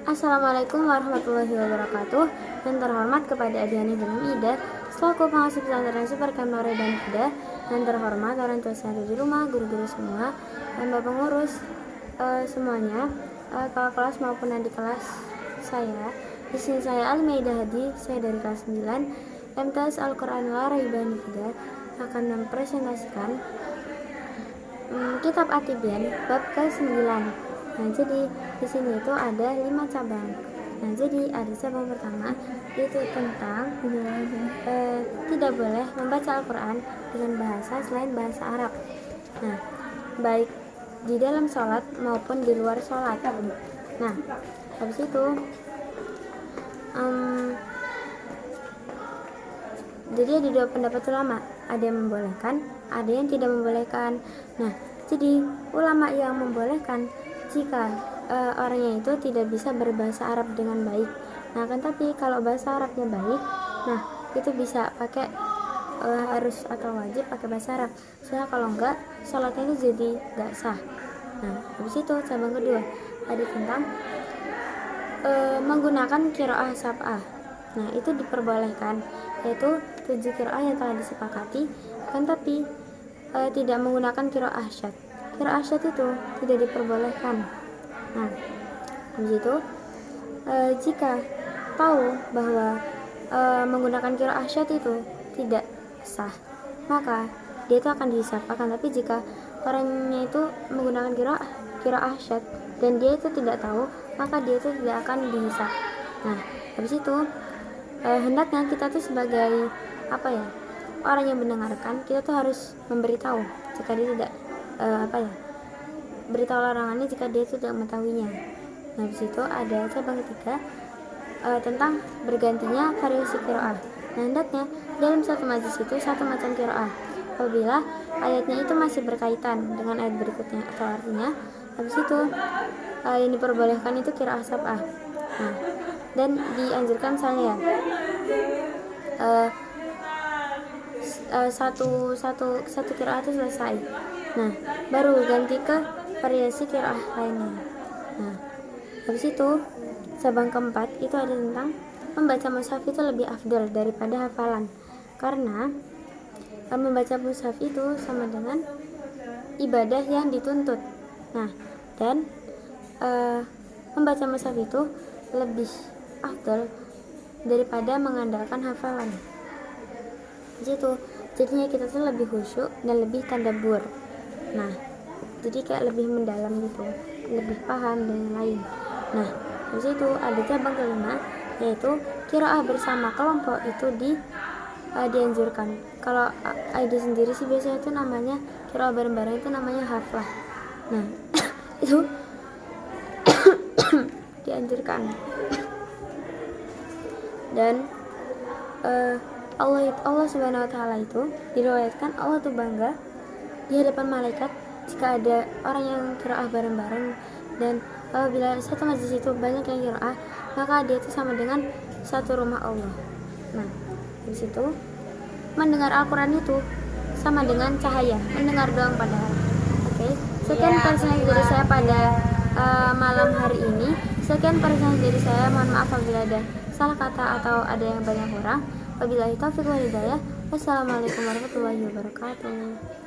Assalamualaikum warahmatullahi wabarakatuh. Yang terhormat kepada Adiani Belum Ida selaku pengasuh pesantren Super Camp Nore dan Ida. Yang terhormat orang tua saya ada di rumah, guru-guru semua, dan bapak pengurus semuanya, kakak kelas maupun adik kelas saya. Di sini saya Almeida Hadi, saya dari kelas 9 MTS Al-Quran Laraiban Ida akan mempresentasikan kitab At-Tibyan bab ke-9. Nah, jadi di sini itu ada 5 cabang. Nah, jadi ada cabang pertama yaitu tentang tidak boleh membaca Al-Quran dengan bahasa selain bahasa Arab. Nah, baik di dalam sholat maupun di luar sholat. Nah, habis itu jadi ada dua pendapat ulama, ada yang membolehkan, ada yang tidak membolehkan. Nah, jadi ulama yang membolehkan jika orangnya itu tidak bisa berbahasa Arab dengan baik. Nah, kan tapi kalau bahasa Arabnya baik, nah itu bisa pakai harus atau wajib pakai bahasa Arab. Soalnya kalau enggak, sholatnya itu jadi enggak sah. Nah, habis itu cabang kedua ada tentang menggunakan qiraah sab'ah. Nah, itu diperbolehkan, yaitu 7 qiraah yang telah disepakati, kan tapi tidak menggunakan qiraah syad. Qiraah syad itu tidak diperbolehkan. Nah, habis itu jika tahu bahwa menggunakan qiraah syad itu tidak sah, maka dia itu akan dihisab. Akan tapi jika orangnya itu menggunakan qiraah syad dan dia itu tidak tahu, maka dia itu tidak akan dihisab. Nah, habis itu hendaknya kita tuh sebagai orang yang mendengarkan, kita tuh harus memberitahu jika dia tidak beritahu larangannya jika dia tidak mengetahuinya. Nah, habis itu ada cabang ketiga tentang bergantinya variasi qiraah. Nah, hendaknya dalam satu majlis itu satu macam qiraah apabila ayatnya itu masih berkaitan dengan ayat berikutnya atau artinya. Habis itu yang diperbolehkan itu qiraah sab'ah. Nah, dan dianjurkan misalnya satu qiraah itu selesai, nah baru ganti ke variasi qiraah lainnya. Nah, habis itu cabang keempat itu ada tentang membaca mushaf itu lebih afdal daripada hafalan, karena membaca mushaf itu sama dengan ibadah yang dituntut. Nah, dan membaca mushaf itu lebih afdal daripada mengandalkan hafalan. Gitu. Jadinya kita tuh lebih khusyuk dan lebih tadabbur. Nah, jadi kayak lebih mendalam gitu, lebih paham dan lain. Nah, habis itu ada cabang kelima yaitu qiraah bersama kelompok itu dianjurkan. Kalau ID sendiri sih biasanya itu namanya qiraah bareng-bareng itu namanya haflah. Nah, itu dianjurkan. Dan Allah Subhanahu wa taala itu diriwayatkan Allah tuh bangga di hadapan malaikat jika ada orang yang qiraah bareng-bareng, dan apabila satu majlis itu banyak yang qiraah, maka dia itu sama dengan satu rumah Allah. Nah, di situ mendengar Al-Qur'an itu sama dengan cahaya mendengar doang padahal. Oke, sekian presentasi dari saya pada malam hari ini. Sekian presentasi dari saya, mohon maaf apabila ada salah kata atau ada yang banyak kurang. Wabillahi taufiq wal hidayah. Wassalamualaikum warahmatullahi wabarakatuh.